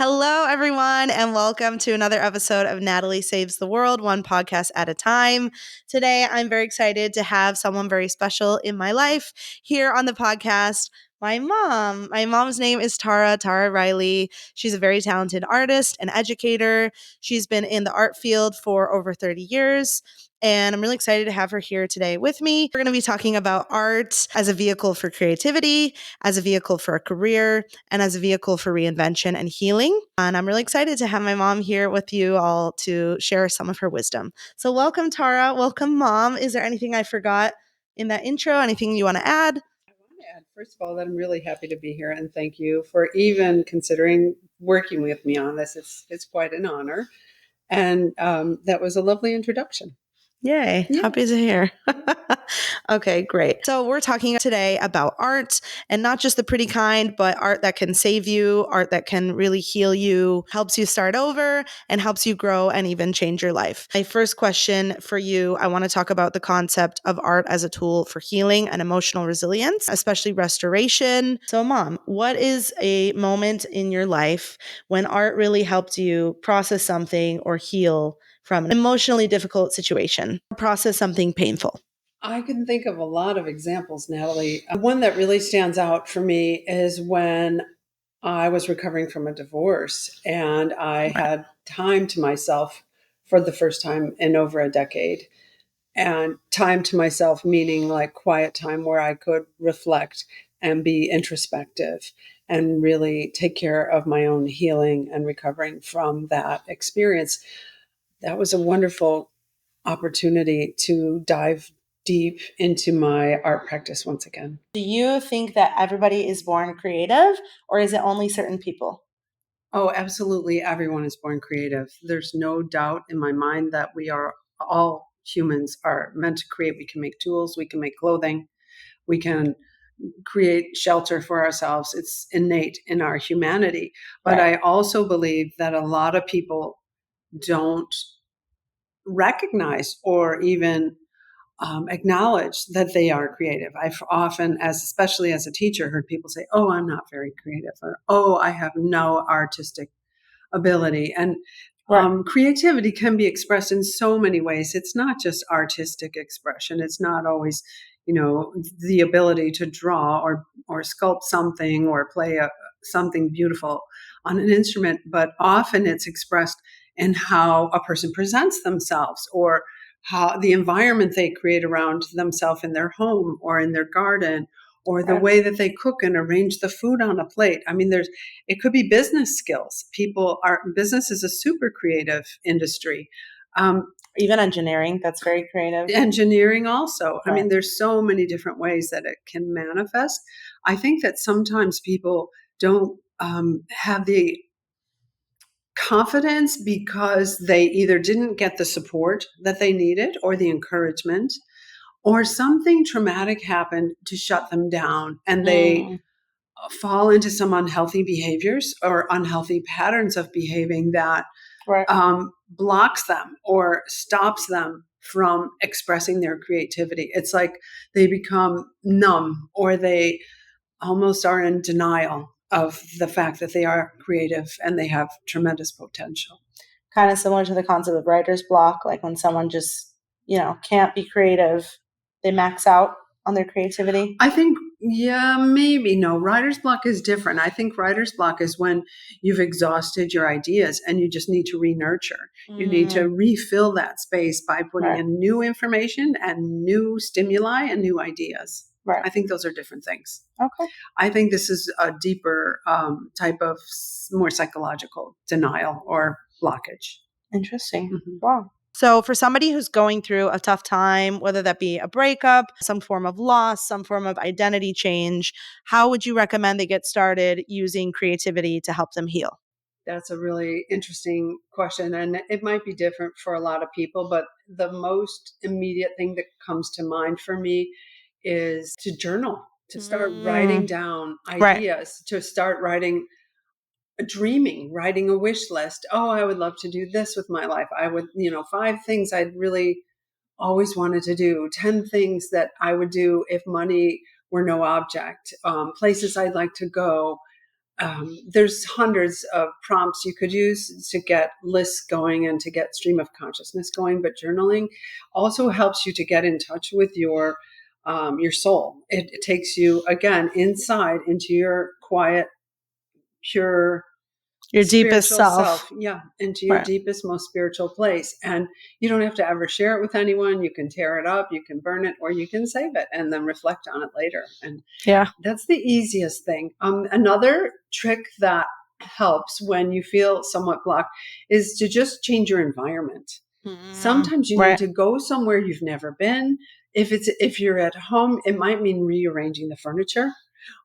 Hello, everyone, and welcome to another episode of Natalie Saves the World, one podcast at a time. Today, I'm very excited to have someone very special in my life here on the podcast. My mom. My mom's name is Tara Riley. She's a very talented artist and educator. She's been in the art field for over 30 years. And I'm really excited to have her here today with me. We're going to be talking about art as a vehicle for creativity, as a vehicle for a career, and as a vehicle for reinvention and healing. And I'm really excited to have my mom here with you all to share some of her wisdom. So welcome, Tara. Welcome, Mom. Is there anything I forgot in that intro? Anything you want to add? I want to add, first of all, that I'm really happy to be here, and thank you for even considering working with me on this. It's quite an honor. And that was a lovely introduction. Yay. Yeah. Happy to hear. Okay, great. So we're talking today about art, and not just the pretty kind, but art that can save you, art that can really heal you, helps you start over, and helps you grow and even change your life. My first question for you, I want to talk about the concept of art as a tool for healing and emotional resilience, especially restoration. So, Mom, what is a moment in your life when art really helped you process something or heal from an emotionally difficult situation, process something painful? I can think of a lot of examples, Natalie. One that really stands out for me is when I was recovering from a divorce and I had time to myself for the first time in over a decade. And time to myself, meaning like quiet time where I could reflect and be introspective and really take care of my own healing and recovering from that experience. That was a wonderful opportunity to dive deep into my art practice once again. Do you think that everybody is born creative, or is it only certain people? Oh, absolutely. Everyone is born creative. There's no doubt in my mind that we are all humans are meant to create. We can make tools, we can make clothing, we can create shelter for ourselves. It's innate in our humanity. But Right. I also believe that a lot of people don't recognize or even acknowledge that they are creative. I've often, especially as a teacher, heard people say, "Oh, I'm not very creative," or "Oh, I have no artistic ability." And Right. creativity can be expressed in so many ways. It's not just artistic expression. It's not always, the ability to draw or sculpt something or play something beautiful on an instrument, but often it's expressed in how a person presents themselves or how the environment they create around themselves in their home or in their garden or the way that they cook and arrange the food on a plate. I mean, it could be business skills. Business is a super creative industry. Even engineering, that's very creative. Engineering also. I Right. mean, there's so many different ways that it can manifest. I think that sometimes people don't have the confidence because they either didn't get the support that they needed or the encouragement, or something traumatic happened to shut them down and they fall into some unhealthy behaviors or unhealthy patterns of behaving that Right. blocks them or stops them from expressing their creativity. It's like they become numb or they almost are in denial of the fact that they are creative and they have tremendous potential. Kind of similar to the concept of writer's block, like when someone just, can't be creative, they max out on their creativity. I think, yeah, maybe. No, writer's block is different. I think writer's block is when you've exhausted your ideas and you just need to re-nurture. You need to refill that space by putting Right. in new information and new stimuli and new ideas. Right. I think those are different things. Okay. I think this is a deeper type of more psychological denial or blockage. Interesting. Mm-hmm. Wow. So, for somebody who's going through a tough time, whether that be a breakup, some form of loss, some form of identity change, how would you recommend they get started using creativity to help them heal? That's a really interesting question, and it might be different for a lot of people, but the most immediate thing that comes to mind for me is to journal, to start writing down Right. ideas, to start dreaming, writing a wish list. Oh, I would love to do this with my life. I would, 5 things I'd really always wanted to do, 10 things that I would do if money were no object, places I'd like to go, there's hundreds of prompts you could use to get lists going and to get stream of consciousness going. But journaling also helps you to get in touch with your soul. It takes you again inside into your quiet, pure Your deepest spiritual self. self, into your Right. deepest, most spiritual place. And you don't have to ever share it with anyone. You can tear it up, you can burn it, or you can save it and then reflect on it later. And Yeah. that's the easiest thing. Another trick that helps when you feel somewhat blocked is to just change your environment. Sometimes you need Right. to go somewhere you've never been. If you're at home, it might mean rearranging the furniture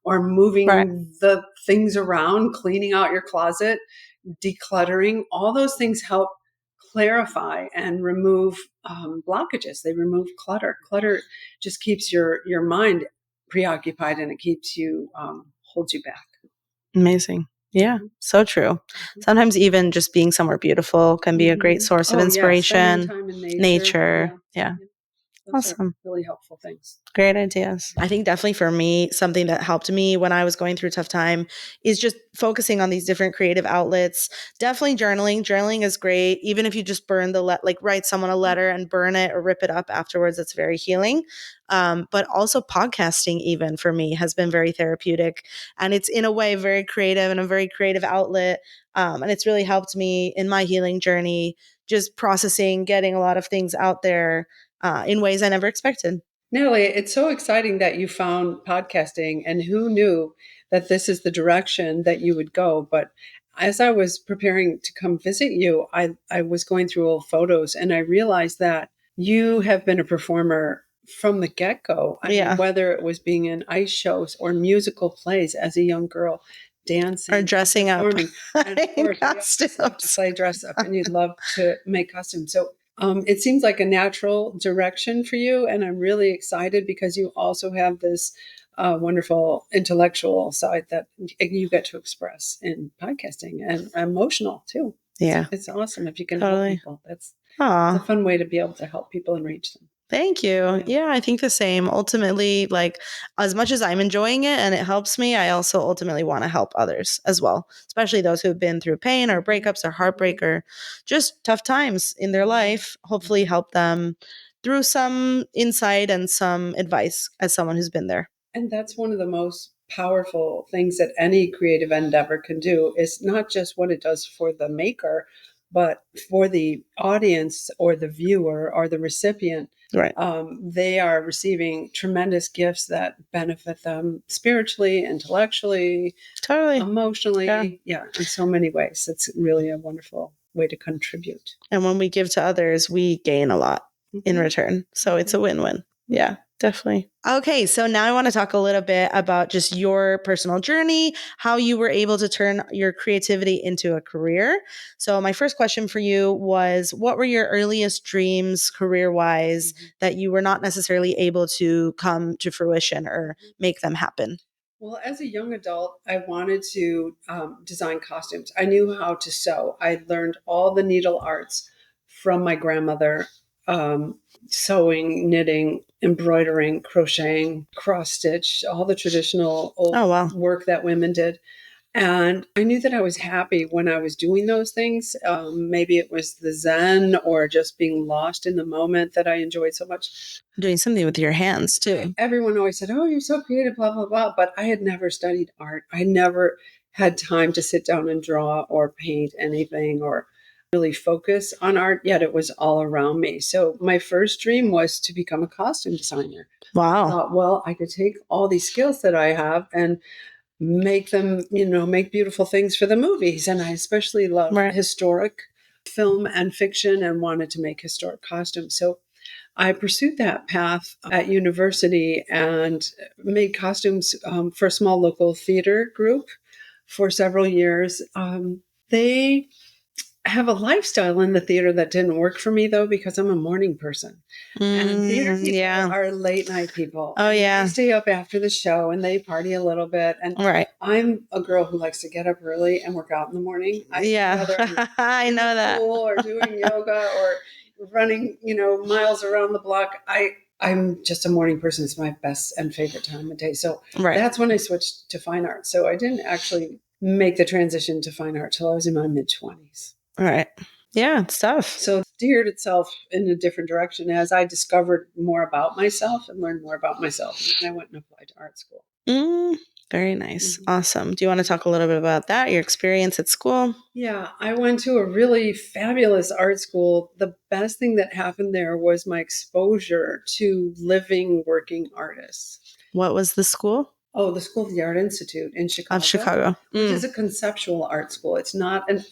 or moving the things around, cleaning out your closet, decluttering. All those things help clarify and remove blockages. They remove clutter. Clutter just keeps your mind preoccupied, and it keeps you holds you back. Amazing. Yeah, so true. Sometimes even just being somewhere beautiful can be a great source of Spending inspiration. time in nature. Nature. Yeah. Those are Awesome. really helpful things. Great ideas. I think definitely for me, something that helped me when I was going through a tough time is just focusing on these different creative outlets. Definitely journaling. Journaling is great. Even if you just burn write someone a letter and burn it or rip it up afterwards, it's very healing. But also podcasting, even for me, has been very therapeutic. And it's in a way very creative and a very creative outlet. And it's really helped me in my healing journey, just processing, getting a lot of things out there in ways I never expected. Natalie, it's so exciting that you found podcasting, and who knew that this is the direction that you would go. But as I was preparing to come visit you, I was going through old photos, and I realized that you have been a performer from the get-go. I mean, whether it was being in ice shows or musical plays as a young girl, dancing or dressing up and of course, costumes. you love to play dress up, and you'd love to make costumes. So it seems like a natural direction for you, and I'm really excited because you also have this wonderful intellectual side that you get to express in podcasting, and emotional too. Yeah, it's awesome if you can totally. help people. It's a fun way to be able to help people and reach them. Thank you. Yeah, I think the same. Ultimately, like as much as I'm enjoying it and it helps me, I also ultimately want to help others as well, especially those who've been through pain or breakups or heartbreak or just tough times in their life. Hopefully, help them through some insight and some advice as someone who's been there. And that's one of the most powerful things that any creative endeavor can do, is not just what it does for the maker, but for the audience or the viewer or the recipient. Right. They are receiving tremendous gifts that benefit them spiritually, intellectually, Totally. emotionally. Yeah, in so many ways. It's really a wonderful way to contribute. And when we give to others, we gain a lot in return. So it's a win-win. Yeah, definitely. Okay, so now I want to talk a little bit about just your personal journey, how you were able to turn your creativity into a career. So my first question for you was, what were your earliest dreams career-wise that you were not necessarily able to come to fruition or make them happen? Well, as a young adult, I wanted to design costumes. I knew how to sew. I learned all the needle arts from my grandmother, sewing, knitting, embroidering, crocheting, cross stitch, all the traditional old work that women did. And I knew that I was happy when I was doing those things. Maybe it was the Zen or just being lost in the moment that I enjoyed so much. Doing something with your hands too. Everyone always said, "Oh, you're so creative, blah, blah, blah." But I had never studied art. I never had time to sit down and draw or paint anything or really focus on art, yet it was all around me. So my first dream was to become a costume designer. Wow. I thought, well, I could take all these skills that I have and make them, make beautiful things for the movies. And I especially love historic film and fiction and wanted to make historic costumes. So I pursued that path at university and made costumes for a small local theater group for several years. They have a lifestyle in the theater that didn't work for me, though, because I'm a morning person. And theater people are late night people. Oh, yeah. They stay up after the show and they party a little bit. And I'm a girl who likes to get up early and work out in the morning. Whether I'm I know that. pool or doing yoga or running, miles around the block. I'm just a morning person. It's my best and favorite time of day. So that's when I switched to fine art. So I didn't actually make the transition to fine art till I was in my mid-20s. All right. Yeah, it's tough. So it steered itself in a different direction as I discovered more about myself and learned more about myself. And I went and applied to art school. Very nice. Awesome. Do you want to talk a little bit about that, your experience at school? Yeah, I went to a really fabulous art school. The best thing that happened there was my exposure to living, working artists. What was the school? Oh, the School of the Art Institute in Chicago. Of Chicago. Which is a conceptual art school. It's not an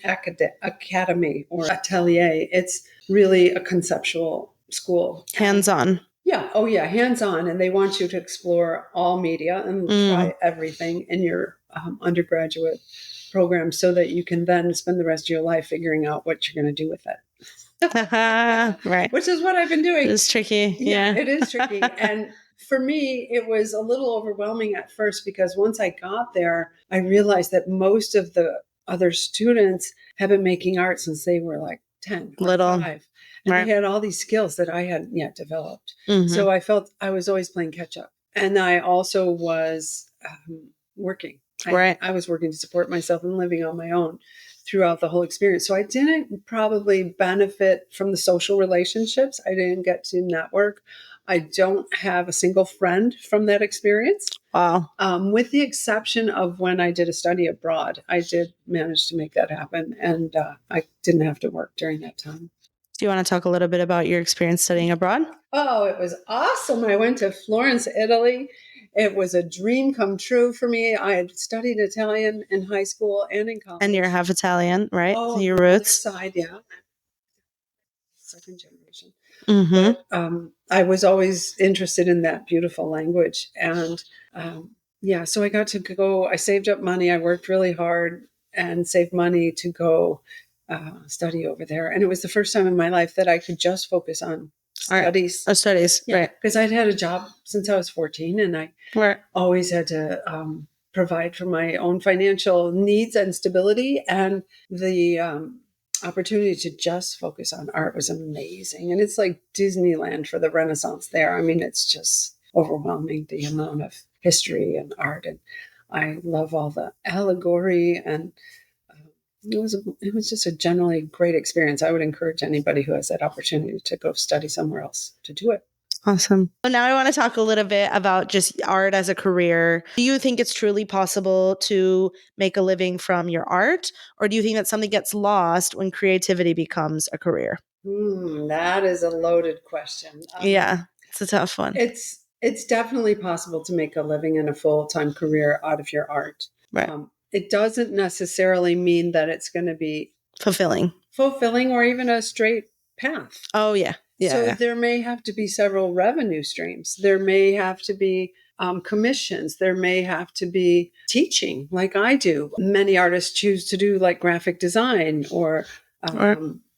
academy or atelier. It's really a conceptual school. Hands-on. Yeah. Oh, yeah. Hands-on. And they want you to explore all media and try everything in your undergraduate program so that you can then spend the rest of your life figuring out what you're going to do with it. Right. Which is what I've been doing. It's tricky. Yeah. It is tricky. And for me, it was a little overwhelming at first because once I got there, I realized that most of the other students have been making art since they were like 10 or 5. And they had all these skills that I hadn't yet developed. So I felt I was always playing catch up. And I also was working. I was working to support myself and living on my own throughout the whole experience. So I didn't probably benefit from the social relationships. I didn't get to network. I don't have a single friend from that experience. Wow. With the exception of when I did a study abroad. I did manage to make that happen. And I didn't have to work during that time. Do you want to talk a little bit about your experience studying abroad? Oh, it was awesome. I went to Florence, Italy. It was a dream come true for me. I had studied Italian in high school and in college. And you're half Italian, right? Oh, your roots? Side, yeah. Second generation. But I was always interested in that beautiful language. And so I got to go. I saved up money. I worked really hard and saved money to go study over there. And it was the first time in my life that I could just focus on studies. Studies, right. Because I'd had a job since I was 14 and I always had to provide for my own financial needs and stability. And the opportunity to just focus on art was amazing. And it's like Disneyland for the Renaissance there. I mean, it's just overwhelming, the amount of history and art. And I love all the allegory and it was just a generally great experience. I would encourage anybody who has that opportunity to go study somewhere else to do it. Awesome. So now I want to talk a little bit about just art as a career. Do you think it's truly possible to make a living from your art? Or do you think that something gets lost when creativity becomes a career? That is a loaded question. Yeah, it's a tough one. It's definitely possible to make a living and a full-time career out of your art. Right. It doesn't necessarily mean that it's going to be fulfilling or even a straight path. Oh, yeah. So there may have to be several revenue streams. There may have to be commissions. There may have to be teaching like I do. Many artists choose to do like graphic design or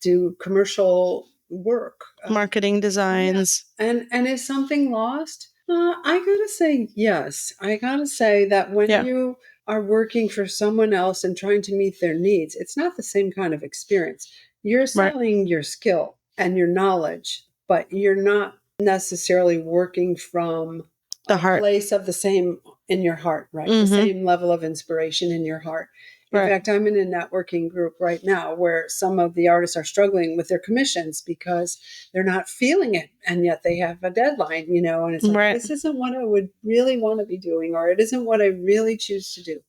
do commercial work. Marketing designs. Yeah. And is something lost? I got to say yes. I got to say that when you are working for someone else and trying to meet their needs, it's not the same kind of experience. You're selling your skill and your knowledge, but you're not necessarily working from the heart place of the same in your heart, right? The same level of inspiration in your heart. In fact, I'm in a networking group right now where some of the artists are struggling with their commissions because they're not feeling it. And yet they have a deadline, and it's like, this isn't what I would really want to be doing, or it isn't what I really choose to do.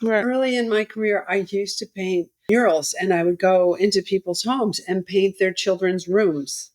Early in my career, I used to paint murals and I would go into people's homes and paint their children's rooms.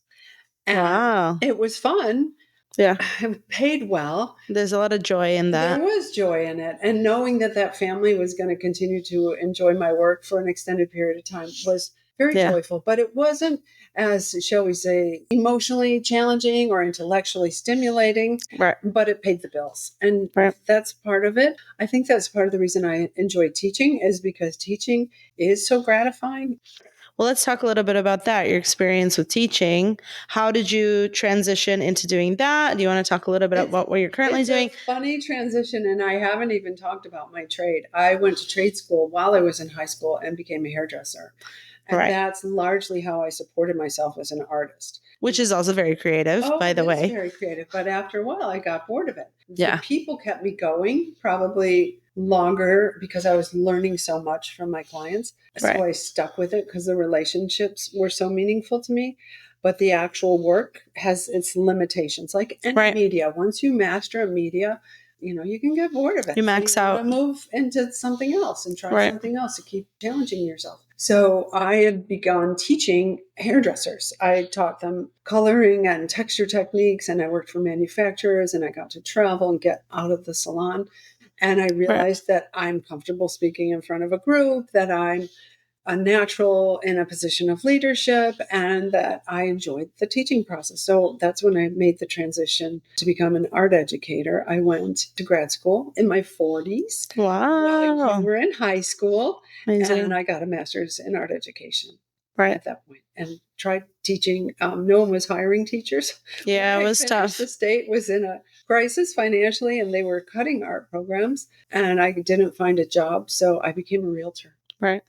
And it was fun. Yeah. It paid well. There's a lot of joy in that. There was joy in it. And knowing that family was going to continue to enjoy my work for an extended period of time was very joyful. But it wasn't as, shall we say, emotionally challenging or intellectually stimulating. But it paid the bills. And that's part of it. I think that's part of the reason I enjoy teaching is because teaching is so gratifying. Well, let's talk a little bit about that, your experience with teaching. How did you transition into doing that? Do you want to talk a little bit about what you're currently doing? It's a funny transition, and I haven't even talked about my trade. I went to trade school while I was in high school and became a hairdresser. And that's largely how I supported myself as an artist. Which is also very creative, by the way. Very creative. But after a while, I got bored of it. The people kept me going, probably longer because I was learning so much from my clients. Right. So I stuck with it because the relationships were so meaningful to me. But the actual work has its limitations, like any Right. media. Once you master a media, you can get bored of it. You max want out. to move into something else and try Right. something else to keep challenging yourself. So I had begun teaching hairdressers. I taught them coloring and texture techniques, and I worked for manufacturers, and I got to travel and get out of the salon. And I realized that I'm comfortable speaking in front of a group, that I'm a natural in a position of leadership, and that I enjoyed the teaching process. So that's when I made the transition to become an art educator. I went to grad school in my 40s. Wow. You were in high school. Amazing. And I got a master's in art education right at that point and tried teaching. No one was hiring teachers. Yeah, it was tough. The state was in a crisis financially, and they were cutting art programs, and I didn't find a job. So I became a realtor. Right.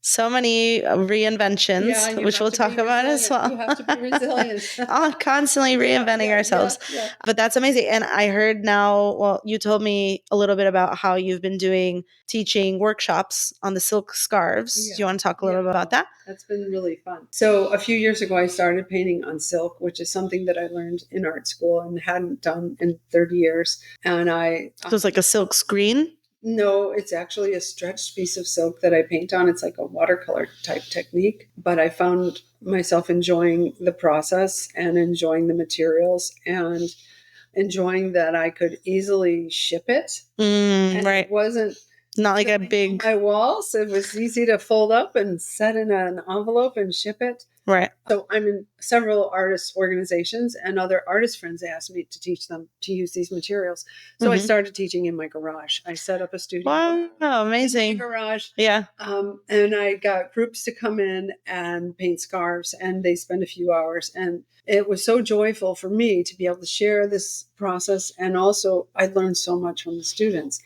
So many reinventions, which we'll talk about as well. You have to be resilient. Constantly reinventing ourselves. Yeah. But that's amazing. And I heard now, well, you told me a little bit about how you've been teaching workshops on the silk scarves. Do you want to talk a little bit about that? That's been really fun. So a few years ago, I started painting on silk, which is something that I learned in art school and hadn't done in 30 years. And So it's like a silk screen? No, it's actually a stretched piece of silk that I paint on. It's like a watercolor type technique, but I found myself enjoying the process and enjoying the materials and enjoying that I could easily ship it. Right. It wasn't not like a big my walls. It was easy to fold up and set in an envelope and ship it. Right. So I'm in several artist organizations, and other artist friends asked me to teach them to use these materials. So I started teaching in my garage. I set up a studio. Wow, amazing. In my garage. Yeah. And I got groups to come in and paint scarves, and they spend a few hours. And it was so joyful for me to be able to share this process. And also I learned so much from the students.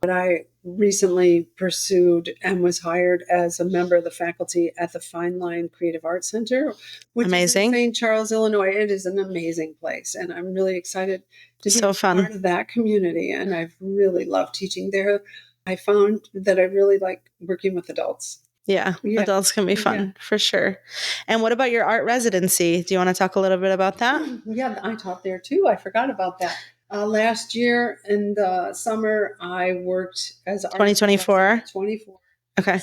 But I recently pursued and was hired as a member of the faculty at the Fine Line Creative Arts Center, which is in St. Charles, Illinois. It is an amazing place, and I'm really excited to be part of that community. And I've really loved teaching there. I found that I really like working with adults. Yeah, adults can be fun for sure. And what about your art residency? Do you want to talk a little bit about that? Yeah, I taught there too. I forgot about that. Last year in the summer, I worked as 2024. 24. Okay.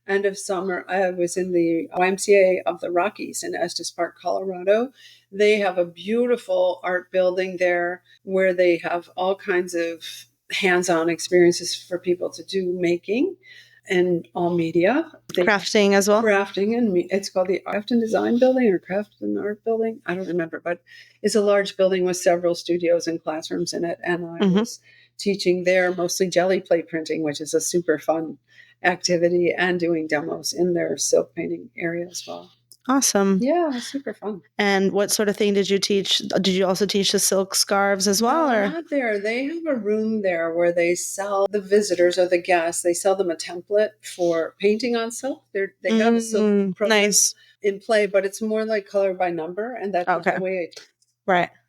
End of summer, I was in the YMCA of the Rockies in Estes Park, Colorado. They have a beautiful art building there where they have all kinds of hands-on experiences for people to do making and all media. Crafting as well. Crafting, and it's called the Craft and Design Building or Craft and Art Building. I don't remember, but it's a large building with several studios and classrooms in it. And I was teaching there mostly jelly plate printing, which is a super fun activity, and doing demos in their silk painting area as well. Awesome. Yeah, it was super fun. And what sort of thing did you teach? Did you also teach the silk scarves as well? No, not there. They have a room there where they sell the visitors or the guests. They sell them a template for painting on silk. They have a silk program in play, but it's more like color by number, and that's not the way I teach.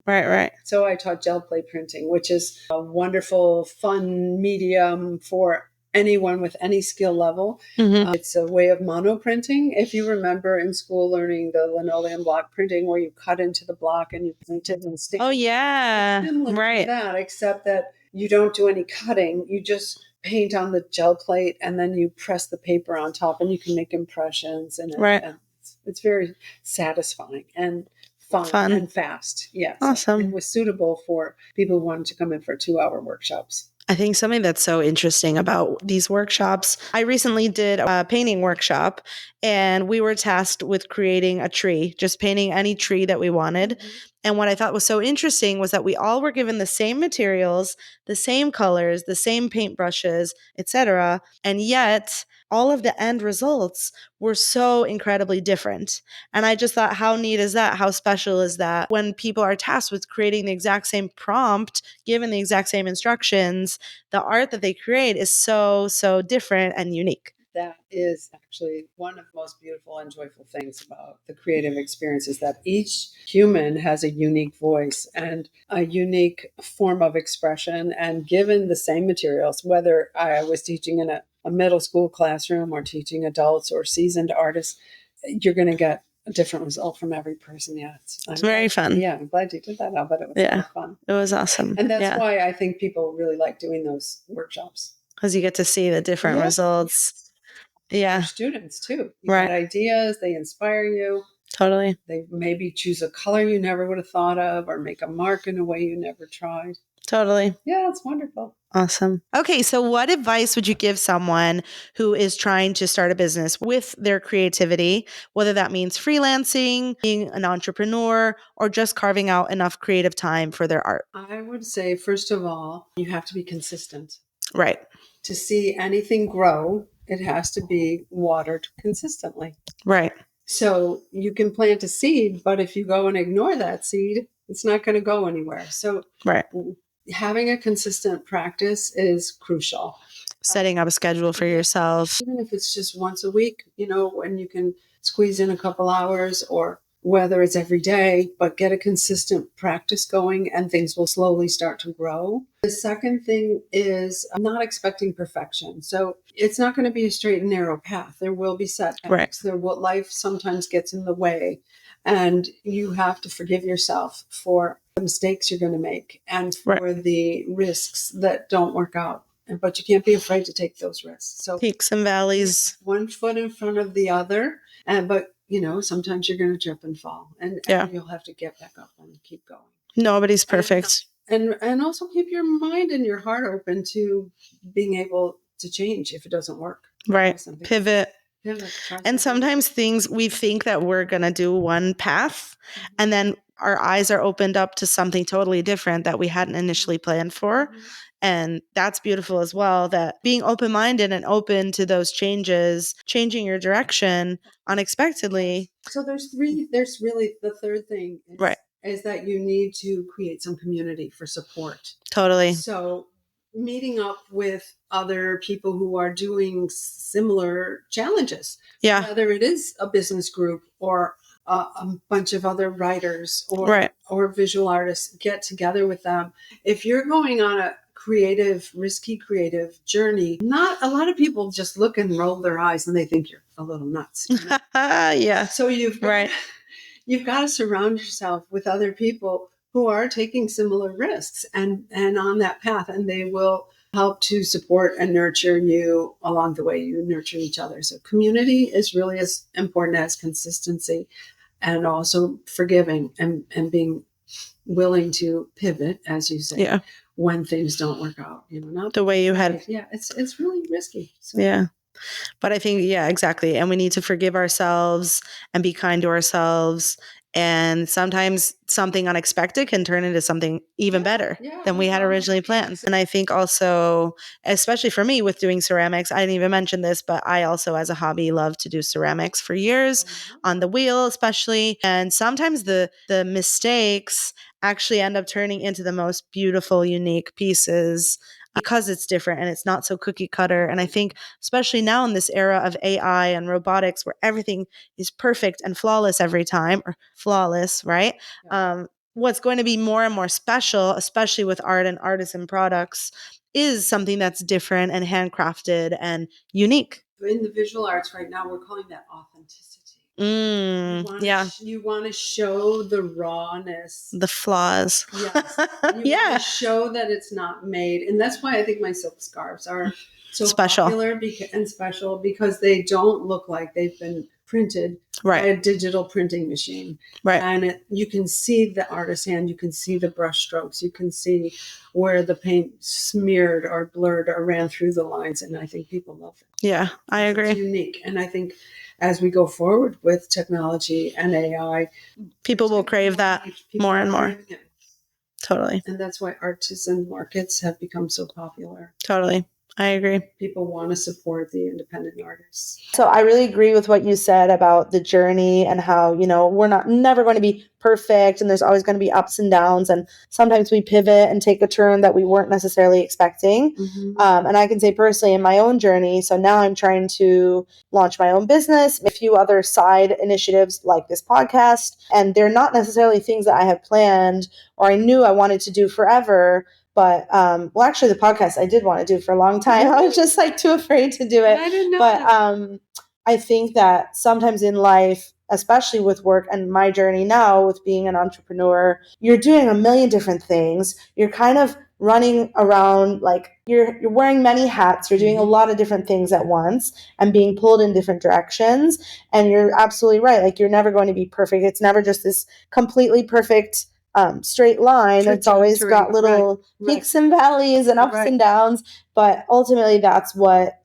Right. So I taught gel plate printing, which is a wonderful, fun medium for anyone with any skill level. It's a way of monoprinting. If you remember in school learning the linoleum block printing, where you cut into the block and you print it and stick. Oh yeah, right. That, except that you don't do any cutting. You just paint on the gel plate, and then you press the paper on top, and you can make impressions. And it's very satisfying and fun and fast. Yes, awesome. It was suitable for people who wanted to come in for 2-hour workshops. I think something that's so interesting about these workshops, I recently did a painting workshop, and we were tasked with creating a tree, just painting any tree that we wanted. And what I thought was so interesting was that we all were given the same materials, the same colors, the same paintbrushes, etc. And yet all of the end results were so incredibly different. And I just thought, how neat is that? How special is that? When people are tasked with creating the exact same prompt, given the exact same instructions, the art that they create is so, so different and unique. That is actually one of the most beautiful and joyful things about the creative experience is that each human has a unique voice and a unique form of expression. And given the same materials, whether I was teaching in a middle school classroom or teaching adults or seasoned artists, you're going to get a different result from every person. Yeah, it's very fun. Yeah, I'm glad you did that. I bet it was a lot of fun. It was awesome. And that's why I think people really like doing those workshops. Because you get to see the different results. Yeah. Your students too. You get ideas, they inspire you. Totally. They maybe choose a color you never would have thought of or make a mark in a way you never tried. Totally. Yeah, it's wonderful. Awesome. Okay, so what advice would you give someone who is trying to start a business with their creativity, whether that means freelancing, being an entrepreneur, or just carving out enough creative time for their art? I would say, first of all, you have to be consistent. Right. To see anything grow, it has to be watered consistently. Right. So you can plant a seed, but if you go and ignore that seed, it's not going to go anywhere. So having a consistent practice is crucial. Setting up a schedule for yourself. Even if it's just once a week, when you can squeeze in a couple hours, or whether it's every day, but get a consistent practice going and things will slowly start to grow. The second thing is not expecting perfection. So it's not going to be a straight and narrow path. There will be setbacks. Life sometimes gets in the way, and you have to forgive yourself for the mistakes you're going to make and for the risks that don't work out. But you can't be afraid to take those risks. So peaks and valleys. One foot in front of the other. But sometimes you're going to trip and fall, and you'll have to get back up and keep going. Nobody's perfect. And also keep your mind and your heart open to being able to change if it doesn't work. Right. Pivot. And sometimes we think that we're going to do one path, and then our eyes are opened up to something totally different that we hadn't initially planned for. And that's beautiful as well, that being open-minded and open to those changes, changing your direction unexpectedly. So there's really the third thing is that you need to create some community for support. Totally. So meeting up with other people who are doing similar challenges. Yeah. Whether it is a business group or a bunch of other writers or visual artists, get together with them. If you're going on a risky creative journey, not a lot of people just look and roll their eyes and they think you're a little nuts. Yeah. So you've got to surround yourself with other people who are taking similar risks and on that path, and they will help to support and nurture you along the way you nurture each other. So community is really as important as consistency, and also forgiving and being willing to pivot, as you say, when things don't work out. Not the way you had. Yeah, it's really risky. So. Yeah. But I think, exactly. And we need to forgive ourselves and be kind to ourselves. And sometimes something unexpected can turn into something even better than we had originally planned. And I think also, especially for me with doing ceramics, I didn't even mention this, but I also as a hobby love to do ceramics for years on the wheel, especially. And sometimes the mistakes actually end up turning into the most beautiful, unique pieces because it's different and it's not so cookie cutter. And I think especially now in this era of AI and robotics where everything is perfect and flawless every time, or flawless, right? What's going to be more and more special, especially with art and artisan products, is something that's different and handcrafted and unique. In the visual arts right now, we're calling that authenticity. You want to show the rawness, the flaws. Yes. Want to show that it's not made. And that's why I think my silk scarves are so special and special, because they don't look like they've been printed by a digital printing machine. And you can see the artist's hand, you can see the brush strokes, you can see where the paint smeared or blurred or ran through the lines. And I think people love it. Yeah, I agree. It's unique. And I think as we go forward with technology and AI, people will crave that more and more. Totally. And that's why artisan markets have become so popular. Totally. I agree. People want to support the independent artists. So I really agree with what you said about the journey and how, we're never going to be perfect and there's always going to be ups and downs. And sometimes we pivot and take a turn that we weren't necessarily expecting. And I can say personally in my own journey, so now I'm trying to launch my own business, a few other side initiatives like this podcast. And they're not necessarily things that I have planned or I knew I wanted to do forever. But, actually the podcast I did want to do for a long time. I was just too afraid to do it. I didn't know But, that. I think that sometimes in life, especially with work and my journey now with being an entrepreneur, you're doing a million different things. You're kind of running around you're wearing many hats. You're doing a lot of different things at once and being pulled in different directions. And you're absolutely right. You're never going to be perfect. It's never just this completely perfect straight line. It's always got little peaks and valleys and ups and downs. But ultimately, that's what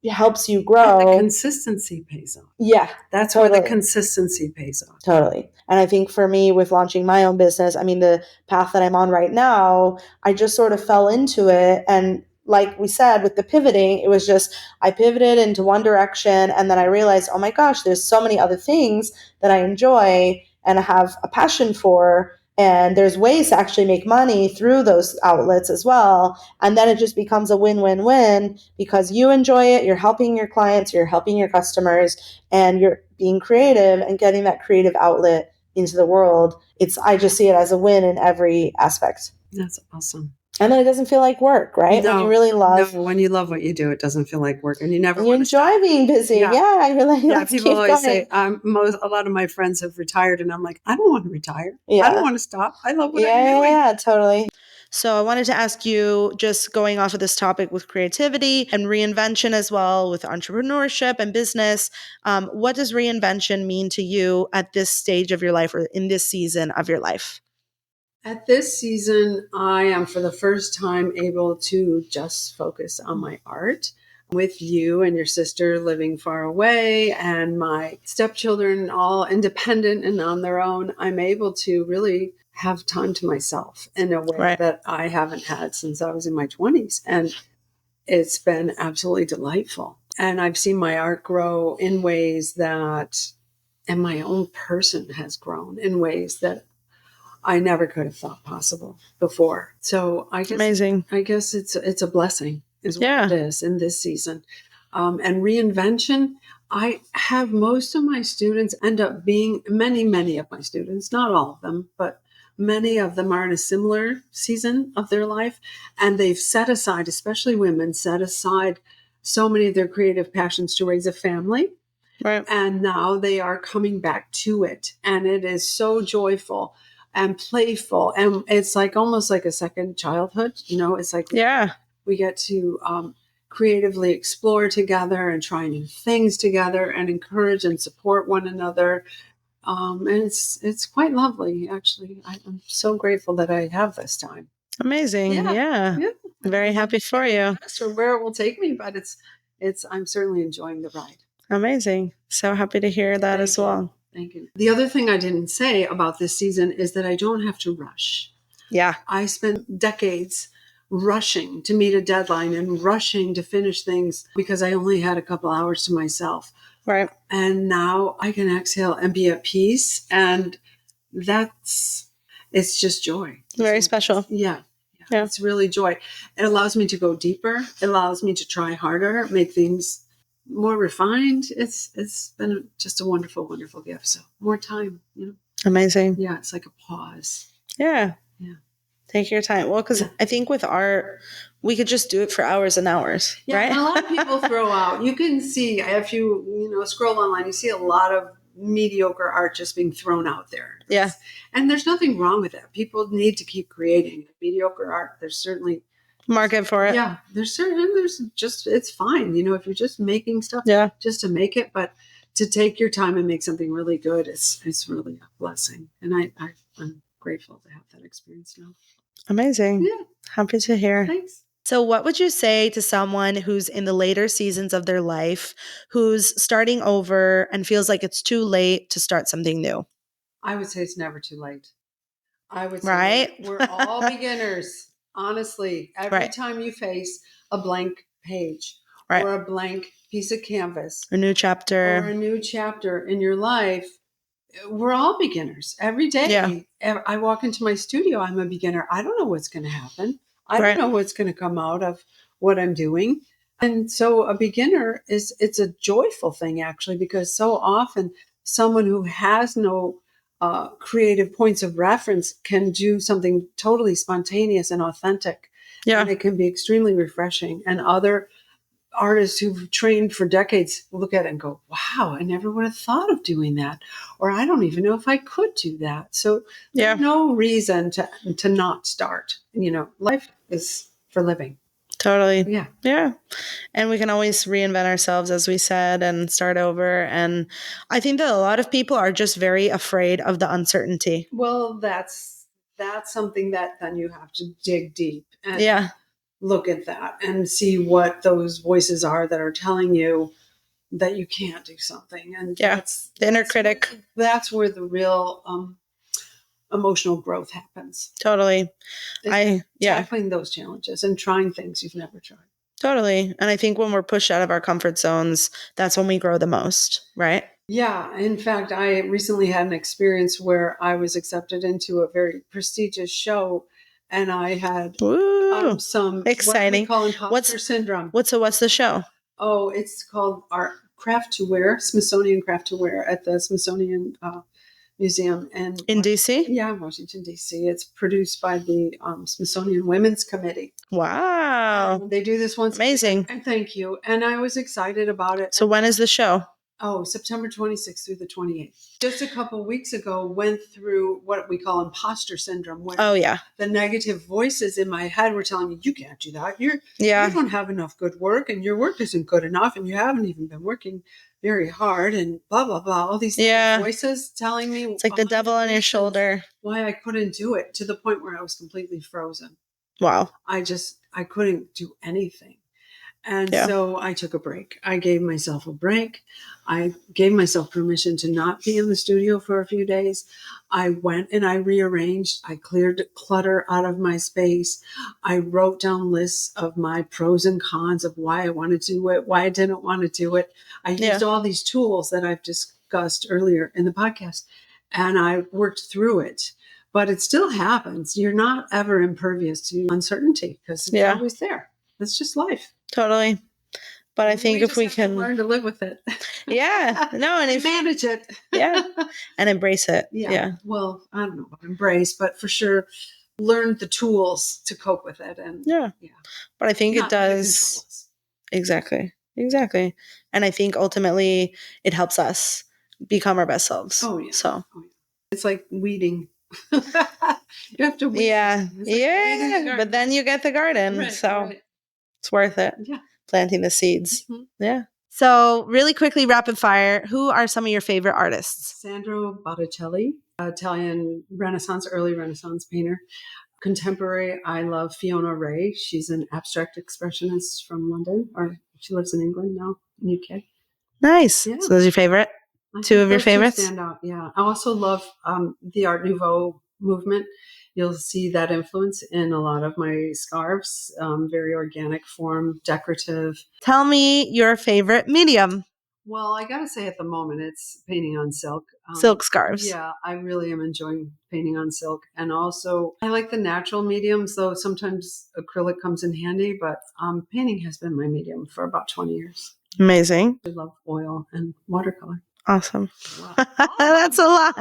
helps you grow. And the consistency pays off. Yeah. That's where the consistency pays off. Totally. And I think for me with launching my own business, the path that I'm on right now, I just sort of fell into it. And like we said, with the pivoting, it was just, I pivoted into one direction and then I realized, oh my gosh, there's so many other things that I enjoy and I have a passion for. And there's ways to actually make money through those outlets as well. And then it just becomes a win-win-win because you enjoy it, you're helping your clients, you're helping your customers, and you're being creative and getting that creative outlet into the world. I just see it as a win in every aspect. That's awesome. And then it doesn't feel like work, right? No, when you really love. No, when you love what you do, it doesn't feel like work, and you never. You enjoy being busy, yeah. You're like, let's people keep always going. say, a lot of my friends have retired, and I'm like, I don't want to retire. Yeah. I don't want to stop. I love what I'm doing. Yeah, totally. So I wanted to ask you, just going off of this topic with creativity and reinvention as well, with entrepreneurship and business, what does reinvention mean to you at this stage of your life or in this season of your life? At this season, I am for the first time able to just focus on my art. With you and your sister living far away and my stepchildren all independent and on their own, I'm able to really have time to myself in a way that I haven't had since I was in my 20s. And it's been absolutely delightful. And I've seen my art grow in ways that, and my own person has grown in ways that I never could have thought possible before. So I guess, amazing. I guess it's a blessing is what it is in this season. And reinvention, I have most of my students end up being, many of my students, not all of them, but many of them are in a similar season of their life. And they've set aside, especially women, set aside so many of their creative passions to raise a family. Right. And now they are coming back to it. And it is so joyful and playful. And it's almost like a second childhood. It's like, we get to creatively explore together and try new things together and encourage and support one another. And it's quite lovely, actually. I'm so grateful that I have this time. Amazing. Yeah. I'm very happy for you. Or where it will take me, but I'm certainly enjoying the ride. Amazing. So happy to hear that as well. Thank you. The other thing I didn't say about this season is that I don't have to rush. Yeah. I spent decades rushing to meet a deadline and rushing to finish things because I only had a couple hours to myself. Right. And now I can exhale and be at peace. And it's just joy. Very special. Yeah. It's really joy. It allows me to go deeper. It allows me to try harder, make things more refined. It's been just a wonderful, wonderful gift. So more time, Amazing. Yeah, it's like a pause. Yeah. Take your time. Well, because I think with art, we could just do it for hours and hours, right? And a lot of people throw out. You can see if you scroll online, you see a lot of mediocre art just being thrown out there. Yeah. And there's nothing wrong with that. People need to keep creating mediocre art. There's certainly market for it. Yeah, it's fine. If you're just making stuff just to make it, but to take your time and make something really good, it's really a blessing. And I'm grateful to have that experience now. Amazing. Yeah. Happy to hear. Thanks. So what would you say to someone who's in the later seasons of their life, who's starting over and feels like it's too late to start something new? I would say it's never too late. I would say we're all beginners. Honestly, every time you face a blank page Right. or a blank piece of canvas A new or chapter. a new chapter in your life, we're all beginners. Every day I walk into my studio, I'm a beginner. I don't know what's going to happen. I don't know what's going to come out of what I'm doing. And so a beginner it's a joyful thing, actually, because so often someone who has no creative points of reference can do something totally spontaneous and authentic. Yeah. And it can be extremely refreshing. And other artists who've trained for decades look at it and go, wow, I never would have thought of doing that. Or I don't even know if I could do that. So there's no reason to not start. Life is for living. Totally. Yeah. Yeah. And we can always reinvent ourselves, as we said, and start over. And I think that a lot of people are just very afraid of the uncertainty. Well, that's something that then you have to dig deep and look at that and see what those voices are that are telling you that you can't do something. And that's the inner critic. That's where the real emotional growth happens. Totally. Tackling those challenges and trying things you've never tried. Totally. And I think when we're pushed out of our comfort zones, that's when we grow the most, right? Yeah. In fact, I recently had an experience where I was accepted into a very prestigious show, and I had some exciting. What we call imposter syndrome. What's the show? Oh, it's called our Craft to Wear, Smithsonian Craft to Wear at the Smithsonian Museum in DC. Yeah, Washington D.C. It's produced by the Smithsonian Women's Committee. Wow, they do this once. Amazing. And thank you. And I was excited about it. So when is the show? Oh, September 26th through the 28th. Just a couple of weeks ago, went through what we call imposter syndrome. Where the negative voices in my head were telling me, you can't do that. You don't have enough good work, and your work isn't good enough, and you haven't even been working very hard, and blah, blah, blah. All these voices telling me. It's like the devil on your shoulder. Why I couldn't do it, to the point where I was completely frozen. Wow. I couldn't do anything. And so I took a break. I gave myself a break. I gave myself permission to not be in the studio for a few days. I went and I rearranged. I cleared clutter out of my space. I wrote down lists of my pros and cons of why I wanted to do it, why I didn't want to do it. I used all these tools that I've discussed earlier in the podcast, and I worked through it. But it still happens. You're not ever impervious to uncertainty, because it's always there. That's just life. Totally. But I think if we can learn to live with it. and manage it. And embrace it. Yeah. Well, I don't know about embrace, but for sure learn the tools to cope with it. And but I think it does. Exactly. And I think ultimately it helps us become our best selves. Oh yeah. So it's like weeding. You have to weed. But then you get the garden. It's worth it. Yeah. Planting the seeds. Mm-hmm. Yeah. So really quickly, rapid fire, who are some of your favorite artists? Sandro Botticelli, Italian early Renaissance painter. Contemporary, I love Fiona Ray. She's an abstract expressionist from London, or she lives in England now, in UK. Nice. Yeah. So those are your favorite? Two of your favorites? Stand out, yeah. I also love the Art Nouveau movement. You'll see that influence in a lot of my scarves, very organic form, decorative. Tell me your favorite medium. Well, I got to say at the moment, it's painting on silk. Silk scarves. Yeah, I really am enjoying painting on silk. And also, I like the natural mediums, though sometimes acrylic comes in handy, but painting has been my medium for about 20 years. Amazing. I love oil and watercolor. Awesome. Wow. That's a lot.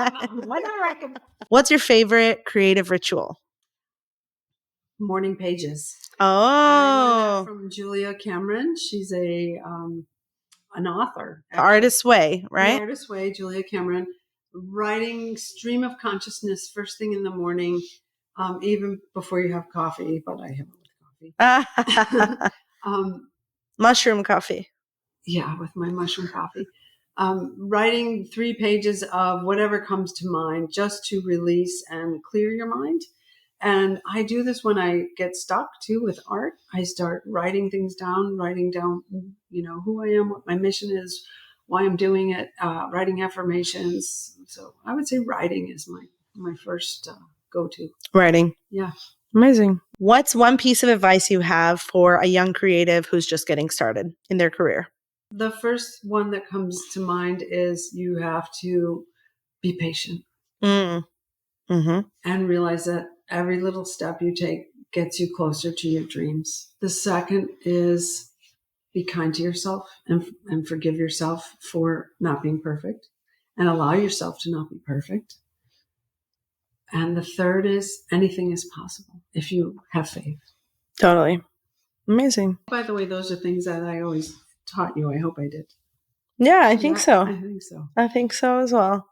What's your favorite creative ritual? Morning pages. Oh. I learned that from Julia Cameron. She's an author. The Artist's Way, right? The Artist's Way, Julia Cameron. Writing stream of consciousness first thing in the morning, even before you have coffee, but I have it with coffee. Mushroom coffee. Yeah, with my mushroom coffee. Writing 3 pages of whatever comes to mind, just to release and clear your mind. And I do this when I get stuck too with art. I start writing things down, who I am, what my mission is, why I'm doing it, writing affirmations. So I would say writing is my first go-to. Writing. Yeah. Amazing. What's one piece of advice you have for a young creative who's just getting started in their career? The first one that comes to mind is you have to be patient Mm-hmm. and realize that every little step you take gets you closer to your dreams. The second is be kind to yourself and forgive yourself for not being perfect and allow yourself to not be perfect. And the third is anything is possible if you have faith. Totally. Amazing. By the way, those are things that I always taught you. I hope I did. Yeah, I think so. I think so. I think so as well.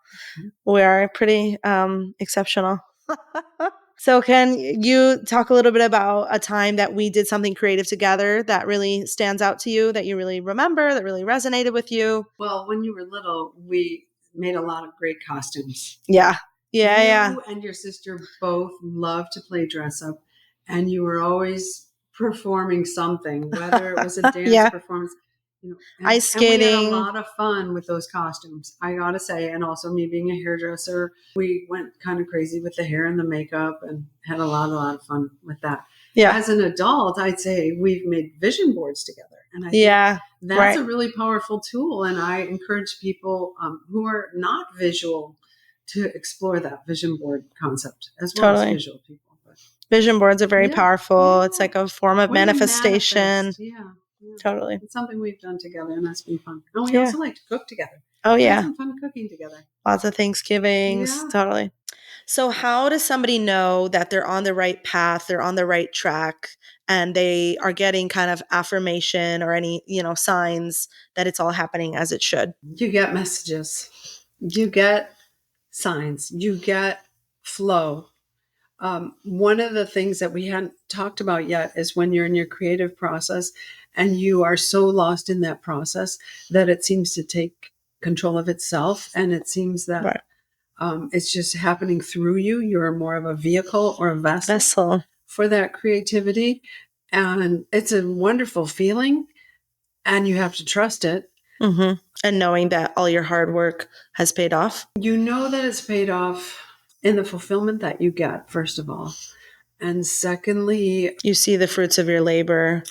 We are pretty exceptional. So can you talk a little bit about a time that we did something creative together that really stands out to you, that you really remember, that really resonated with you? Well, when you were little, we made a lot of great costumes. Yeah. Yeah. You and your sister both loved to play dress up, and you were always performing something, whether it was a dance Yeah. performance. You know, Ice and we had a skating. lot of fun with those costumes, I gotta say. And also me being a hairdresser, we went kind of crazy with the hair and the makeup and had a lot of fun with that. Yeah. As an adult, I'd say we've made vision boards together. And I think that's right. a really powerful tool. And I encourage people who are not visual to explore that vision board concept as well as visual people. But vision boards are very powerful. It's like a form of manifestation. Yeah. Totally. It's something we've done together, and that's been fun. And we also like to cook together. Oh, We yeah. had some fun cooking together. Lots of Thanksgivings. Yeah. Totally. So how does somebody know that they're on the right path, they're on the right track, and they are getting kind of affirmation or any, signs that it's all happening as it should? You get messages. You get signs. You get flow. One of the things that we hadn't talked about yet is when you're in your creative process and you are so lost in that process that it seems to take control of itself, and it seems that it's just happening through you. You're more of a vehicle or a vessel for that creativity. And it's a wonderful feeling, and you have to trust it. Mm-hmm. And knowing that all your hard work has paid off. You know that it's paid off in the fulfillment that you get, first of all. And secondly, you see the fruits of your labor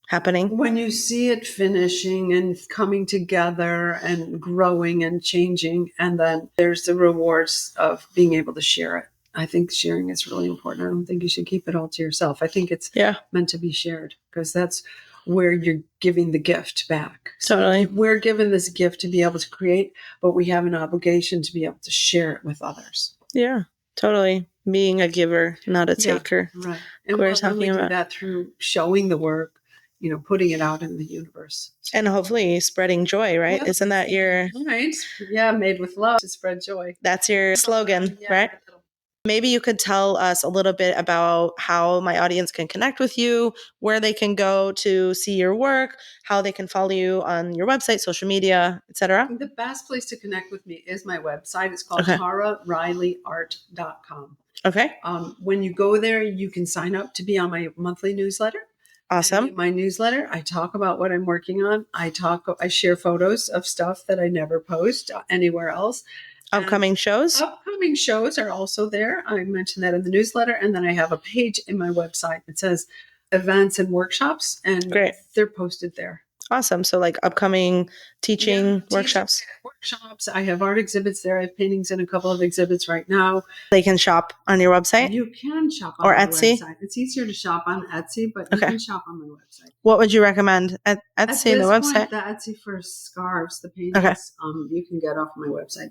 happening. When you see it finishing and coming together and growing and changing, and then there's the rewards of being able to share it. I think sharing is really important. I don't think you should keep it all to yourself. I think it's meant to be shared, because that's where you're giving the gift back. Totally. So we're given this gift to be able to create, but we have an obligation to be able to share it with others. Yeah, totally. Being a giver, not a taker. Right. And we're talking about that through showing the work, putting it out in the universe. And hopefully spreading joy, right? Yep. Isn't that your... Right. Yeah, made with love to spread joy. That's your slogan, right? Maybe you could tell us a little bit about how my audience can connect with you, where they can go to see your work, how they can follow you on your website, social media, etc. The best place to connect with me is my website. It's called TaraRileyArt.com. Okay. When you go there, you can sign up to be on my monthly newsletter. Awesome. In my newsletter, I talk about what I'm working on. I share photos of stuff that I never post anywhere else. Upcoming shows? Upcoming shows are also there. I mentioned that in the newsletter. And then I have a page in my website that says events and workshops, and they're posted there. Awesome. So like upcoming teaching workshops. I have art exhibits there. I have paintings in a couple of exhibits right now. They can shop on your website? You can shop on my website. It's easier to shop on Etsy, but you can shop on my website. What would you recommend? Etsy, the website? The Etsy for scarves, the paintings, you can get off my website.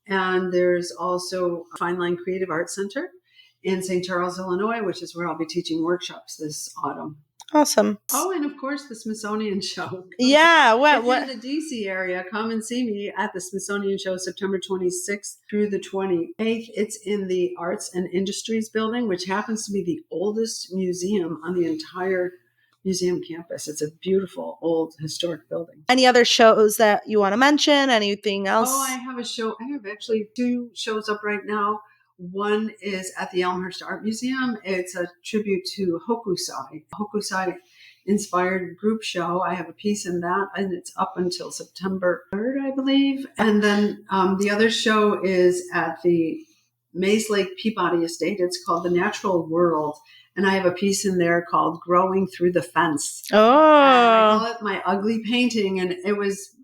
And there's also Fine Line Creative Arts Center in St. Charles, Illinois, which is where I'll be teaching workshops this autumn. Awesome. Oh, and of course, the Smithsonian Show. Yeah. If you're in the DC area, come and see me at the Smithsonian Show, September 26th through the 28th. It's in the Arts and Industries Building, which happens to be the oldest museum on the entire museum campus. It's a beautiful, old, historic building. Any other shows that you want to mention? Anything else? Oh, I have a show. I have actually 2 shows up right now. One is at the Elmhurst Art Museum. It's a tribute to Hokusai inspired group show. I have a piece in that, and it's up until September 3rd, I believe. And then the other show is at the Maze Lake Peabody Estate. It's called The Natural World. And I have a piece in there called Growing Through the Fence. And I call it my ugly painting. And it was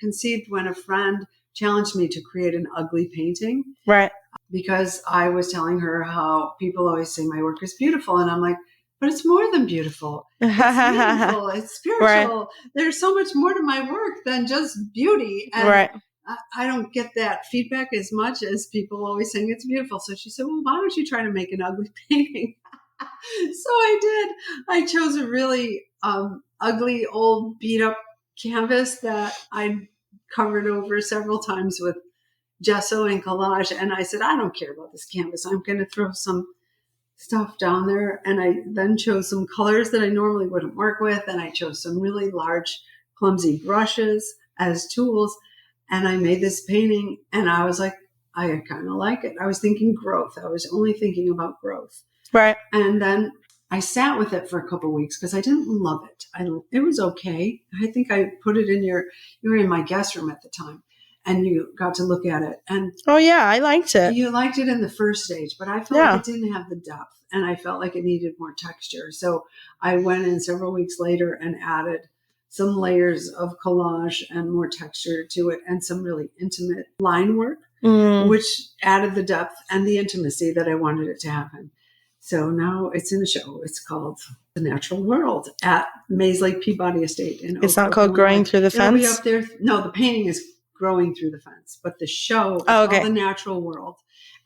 conceived when a friend challenged me to create an ugly painting. Right. Because I was telling her how people always say my work is beautiful. And I'm like, but it's more than beautiful. It's meaningful. It's spiritual. Right. There's so much more to my work than just beauty. And right. I don't get that feedback as much as people always saying it's beautiful. So she said, well, why don't you try to make an ugly painting? So I did. I chose a really ugly, old, beat up canvas that I covered over several times with gesso and collage. And I said, I don't care about this canvas. I'm going to throw some stuff down there. And I then chose some colors that I normally wouldn't work with. And I chose some really large, clumsy brushes as tools. And I made this painting. And I was like, I kind of like it. I was thinking growth. I was only thinking about growth. Right. And then I sat with it for a couple of weeks because I didn't love it. It was okay. I think I put it you were in my guest room at the time. And you got to look at it. And oh, yeah, I liked it. You liked it in the first stage, but I felt like it didn't have the depth. And I felt like it needed more texture. So I went in several weeks later and added some layers of collage and more texture to it and some really intimate line work, which added the depth and the intimacy that I wanted it to happen. So now it's in a show. It's called The Natural World at Maze Lake Peabody Estate. It's not called Growing Through the Fence? It'll be up there. No, the painting is Growing Through the Fence, but the show is called The Natural World,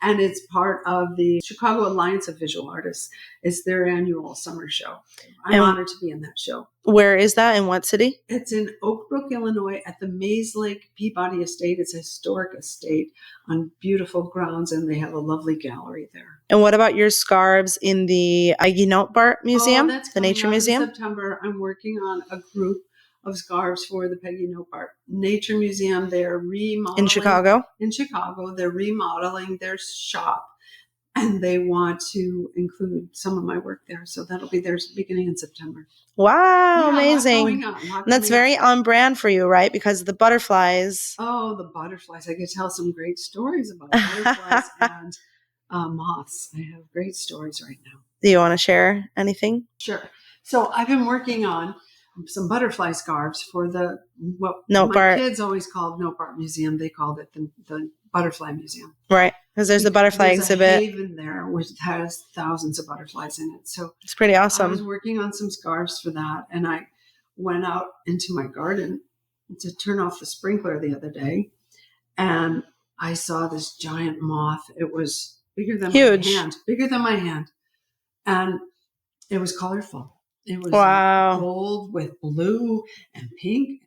and it's part of the Chicago Alliance of Visual Artists. It's their annual summer show. I'm honored to be in that show. Where is that? In what city? It's in Oak Brook, Illinois, at the Maze Lake Peabody Estate. It's a historic estate on beautiful grounds, and they have a lovely gallery there. And what about your scarves in the Art Museum, that's the Nature Museum? In September, I'm working on a group of scarves for the Peggy Nopart Nature Museum. They're remodeling in Chicago. They're remodeling their shop, and they want to include some of my work there. So that'll be theirs beginning in September. Wow, amazing! That's very on brand for you, right? Because the butterflies. Oh, the butterflies! I could tell some great stories about butterflies and moths. I have great stories right now. Do you want to share anything? Sure. So I've been working on some butterfly scarves for my kids always called Nopart Museum. They called it the Butterfly Museum. Right. Because there's a butterfly exhibit. There's a haven there which has thousands of butterflies in it. So it's pretty awesome. I was working on some scarves for that. And I went out into my garden to turn off the sprinkler the other day. And I saw this giant moth. It was bigger than my hand. And it was colorful. It was gold with blue and pink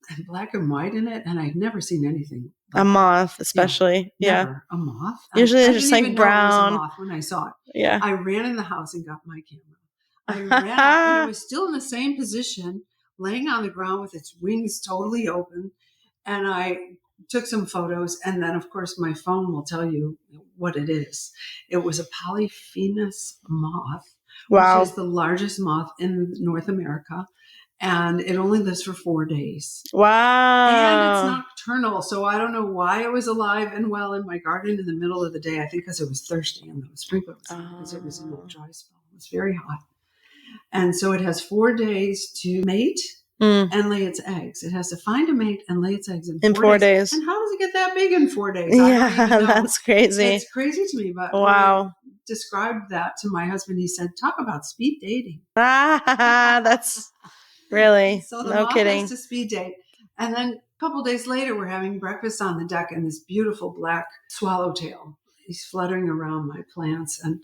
and black and white in it. And I'd never seen anything like a moth, especially. Yeah. Never. A moth? Usually they're just like brown. It was a moth when I saw it. Yeah. I ran in the house and got my camera. I ran out and it was still in the same position, laying on the ground with its wings totally open. And I took some photos. And then, of course, my phone will tell you what it is. It was a Polyphemus moth. Wow. Which is the largest moth in North America. And it only lives for 4 days. Wow. And it's nocturnal. So I don't know why it was alive and well in my garden in the middle of the day. I think because it was thirsty and the sprinkler was on because it was in a dry spell. It was very hot. And so it has 4 days to mate and lay its eggs. It has to find a mate and lay its eggs in 4 days. And how does it get that big in 4 days? Yeah, that's crazy. It's crazy to me. But wow. Described that to my husband. He said, talk about speed dating. That's really so the moth kidding. Has to speed date. And then a couple days later, we're having breakfast on the deck and this beautiful black swallowtail. He's fluttering around my plants. And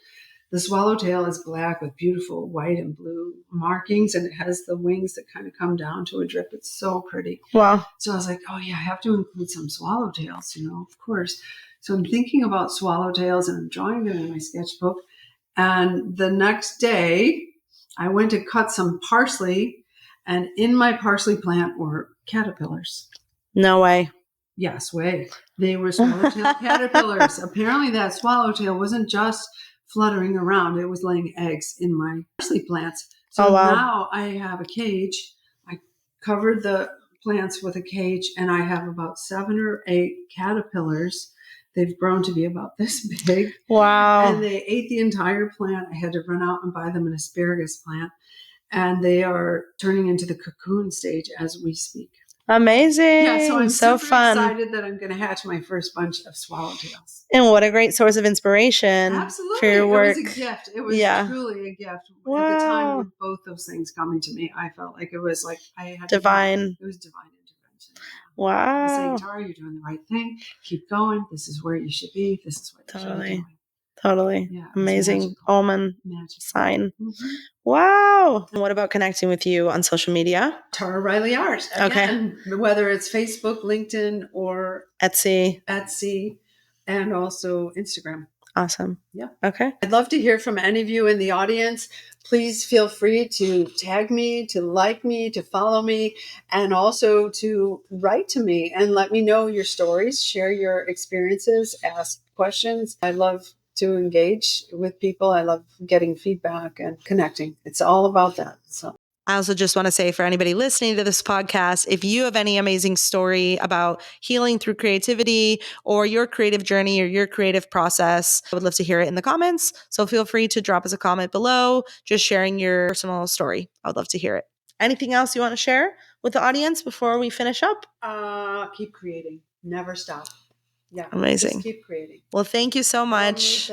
the swallowtail is black with beautiful white and blue markings. And it has the wings that kind of come down to a drip. It's so pretty. Wow. So I was like, oh yeah, I have to include some swallowtails, of course. So I'm thinking about swallowtails and I'm drawing them in my sketchbook. And the next day, I went to cut some parsley, and in my parsley plant were caterpillars. No way. Yes, way. They were swallowtail caterpillars. Apparently that swallowtail wasn't just fluttering around. It was laying eggs in my parsley plants. So now I have a cage. I covered the plants with a cage, and I have about 7 or 8 caterpillars They've grown to be about this big. Wow. And they ate the entire plant. I had to run out and buy them an asparagus plant. And they are turning into the cocoon stage as we speak. Amazing. Yeah, so I'm so super fun. excited that I'm going to hatch my first bunch of swallowtails. And what a great source of inspiration Absolutely. for your work. It was a gift. It was truly a gift. Wow. At the time with both those things coming to me, I felt like it was like I had divine. It was divine intervention. Wow. I was saying, Tara, you're doing the right thing. Keep going. This is where you should be. This is what you should be doing. Totally. Yeah, amazing omen sign. Mm-hmm. Wow. And what about connecting with you on social media? Tara Riley Art. Again, whether it's Facebook, LinkedIn, or Etsy, and also Instagram. Awesome. Yeah. Okay. I'd love to hear from any of you in the audience. Please feel free to tag me, to like me, to follow me, and also to write to me and let me know your stories, share your experiences, ask questions. I love to engage with people. I love getting feedback and connecting. It's all about that. So I also just want to say for anybody listening to this podcast, if you have any amazing story about healing through creativity or your creative journey or your creative process, I would love to hear it in the comments. So feel free to drop us a comment below, just sharing your personal story. I would love to hear it. Anything else you want to share with the audience before we finish up? Keep creating. Never stop. Yeah. Amazing. Just keep creating. Well, thank you so much.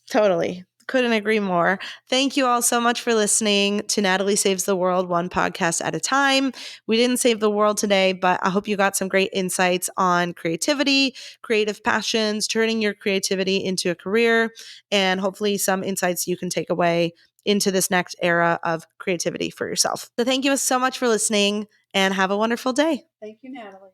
Totally. Couldn't agree more. Thank you all so much for listening to Natalie Saves the World, one podcast at a time. We didn't save the world today, but I hope you got some great insights on creativity, creative passions, turning your creativity into a career, and hopefully some insights you can take away into this next era of creativity for yourself. So thank you so much for listening and have a wonderful day. Thank you, Natalie.